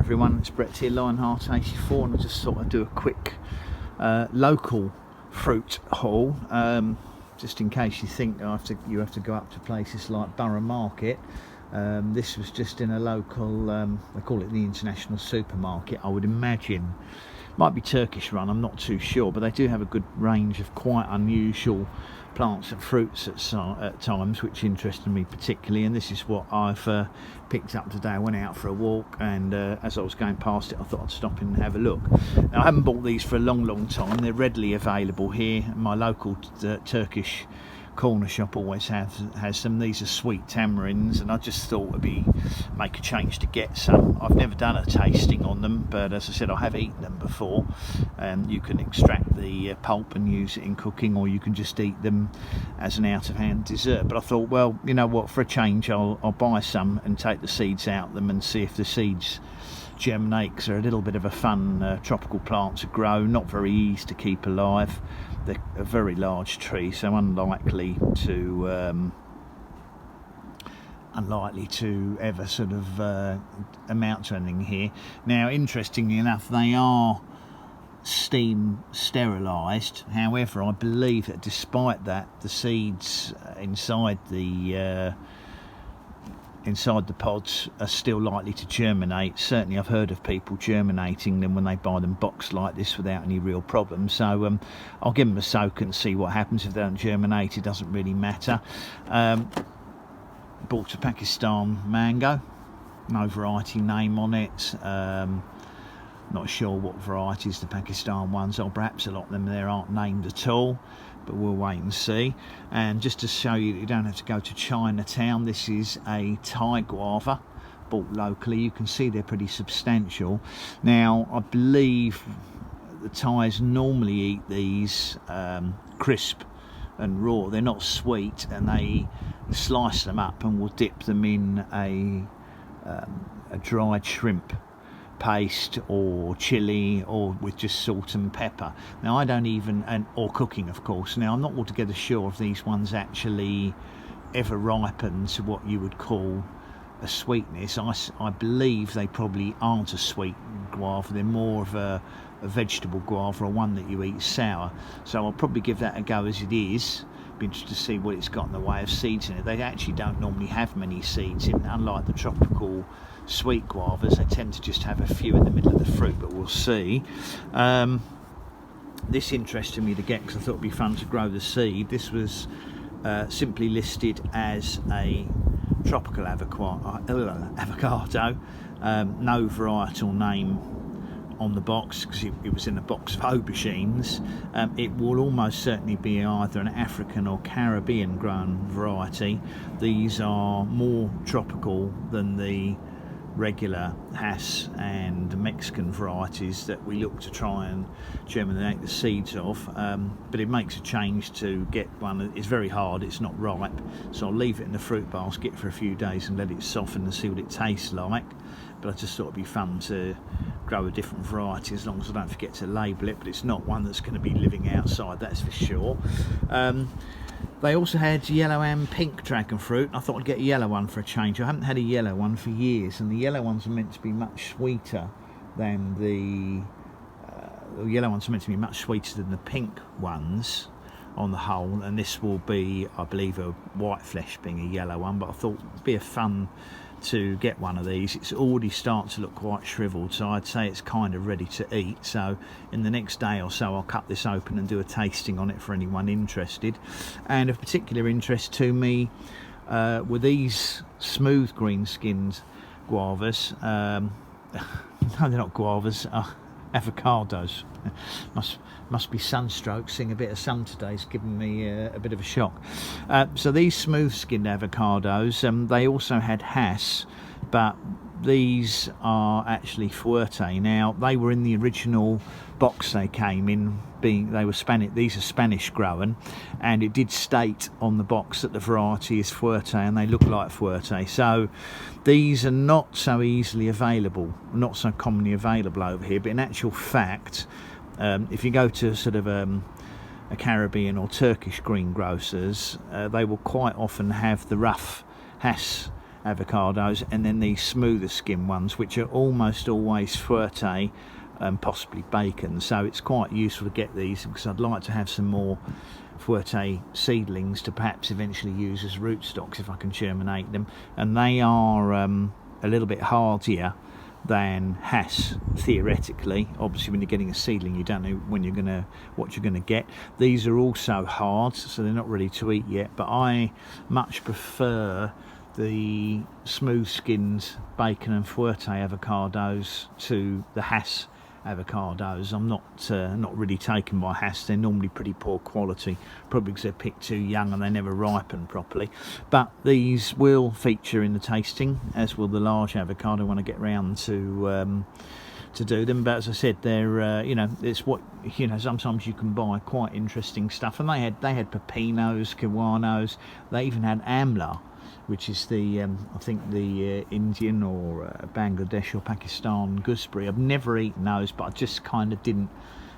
everyone, it's Brett here, Lionheart84, and I just thought I'd do a quick local fruit haul, just in case you think you have to go up to places like Borough Market. This was just in a local, they call it the International Supermarket. I would imagine might be Turkish run, I'm not too sure, but they do have a good range of quite unusual plants and fruits at times, which interested me particularly, and this is what I've picked up today. I went out for a walk, and as I was going past it I thought I'd stop in and have a look. Now, I haven't bought these for a long time. They're readily available here. My local Turkish corner shop always has them. These are sweet tamarinds, and I just thought it'd make a change to get some. I've never done a tasting on them, but as I said, I have eaten them before. You can extract the pulp and use it in cooking, or you can just eat them as an out-of-hand dessert. But I thought, well, you know what, for a change I'll buy some and take the seeds out of them and see if the seeds germinate, because they're a little bit of a fun tropical plant to grow, not very easy to keep alive. They're a very large tree, so unlikely to ever sort of amount to anything here. Now, interestingly enough, they are steam sterilised. However, I believe that despite that, the seeds inside the pods are still likely to germinate. Certainly I've heard of people germinating them when they buy them boxed like this without any real problem. So I'll give them a soak and see what happens. If they don't germinate, it doesn't really matter. Bought a Pakistan mango, no variety name on it. Not sure what varieties the Pakistan ones are. Perhaps a lot of them there aren't named at all, but we'll wait and see. And just to show you that you don't have to go to Chinatown, this is a Thai guava bought locally. You can see they're pretty substantial. Now, I believe the Thais normally eat these crisp and raw. They're not sweet, and they slice them up and will dip them in a dried shrimp paste or chili, or with just salt and pepper. Now, I don't even, or cooking of course. Now, I'm not altogether sure if these ones actually ever ripen to what you would call a sweetness. I believe they probably aren't a sweet guava. They're more of a vegetable guava, or one that you eat sour. So I'll probably give that a go as it is. Be interested to see what it's got in the way of seeds in it. They actually don't normally have many seeds in, unlike the tropical sweet guavas. They tend to just have a few in the middle of the fruit, but we'll see. This interested me to get because I thought it'd be fun to grow the seed. This was simply listed as a tropical avocado, no varietal name on the box, because it was in a box of aubergines. It will almost certainly be either an African or Caribbean grown variety. These are more tropical than the regular Hass and Mexican varieties that we look to try and germinate the seeds of, but it makes a change to get one. It's very hard, it's not ripe, so I'll leave it in the fruit basket for a few days and let it soften and see what it tastes like. But I just thought it'd be fun to grow a different variety, as long as I don't forget to label it. But it's not one that's going to be living outside, that's for sure. They also had yellow and pink dragon fruit. I thought I'd get a yellow one for a change. I haven't had a yellow one for years, and the yellow ones are meant to be much sweeter than the yellow ones are meant to be much sweeter than the pink ones on the whole. And this will be, I believe, a white flesh being a yellow one. But I thought it'd be a fun to get one of these. It's already starting to look quite shriveled, so I'd say it's kind of ready to eat. So in the next day or so I'll cut this open and do a tasting on it for anyone interested. And of particular interest to me were these smooth green skinned guavas. No, they're not guavas, avocados. Must be sunstroke. Seeing a bit of sun today is giving me a bit of a shock. So these smooth skinned avocados, they also had Hass, but these are actually Fuerte. Now, they were in the original box they came in, they were Spanish. These are Spanish grown, and it did state on the box that the variety is Fuerte, and they look like Fuerte. So these are not so easily available, not so commonly available over here. But in actual fact, if you go to sort of a Caribbean or Turkish greengrocers, they will quite often have the rough Hass avocados, and then these smoother skin ones, which are almost always fuerte and possibly bacon. So it's quite useful to get these, because I'd like to have some more fuerte seedlings to perhaps eventually use as rootstocks if I can germinate them. And they are a little bit hardier than Hass, theoretically. Obviously when you're getting a seedling, you don't know what you're gonna get. These are also hard, so they're not ready to eat yet, but I much prefer the smooth skinned bacon and fuerte avocados to the Hass avocados. I'm not really taken by Hass. They're normally pretty poor quality, probably because they're picked too young and they never ripen properly. But these will feature in the tasting, as will the large avocado when I get round to do them. But as I said, they're you know, it's what, you know, sometimes you can buy quite interesting stuff. And they had pepinos, kiwanos, they even had amla, which is the I think the Indian or Bangladesh or Pakistan gooseberry. I've never eaten those, but I just kind of didn't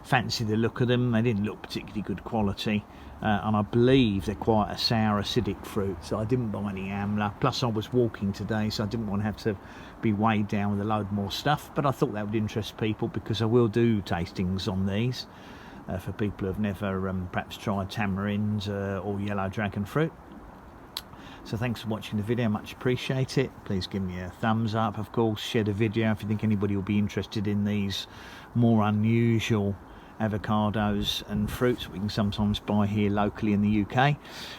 fancy the look of them. They didn't look particularly good quality, and I believe they're quite a sour, acidic fruit, so I didn't buy any amla. Plus I was walking today, so I didn't want to have to be weighed down with a load more stuff, but I thought that would interest people, because I will do tastings on these for people who have never perhaps tried tamarind or yellow dragon fruit. So thanks for watching the video, much appreciate it. Please give me a thumbs up, of course, share the video if you think anybody will be interested in these more unusual avocados and fruits we can sometimes buy here locally in the UK.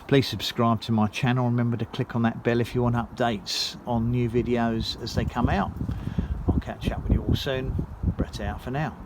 Please subscribe to my channel, remember to click on that bell if you want updates on new videos as they come out. I'll catch up with you all soon. Brett out for now.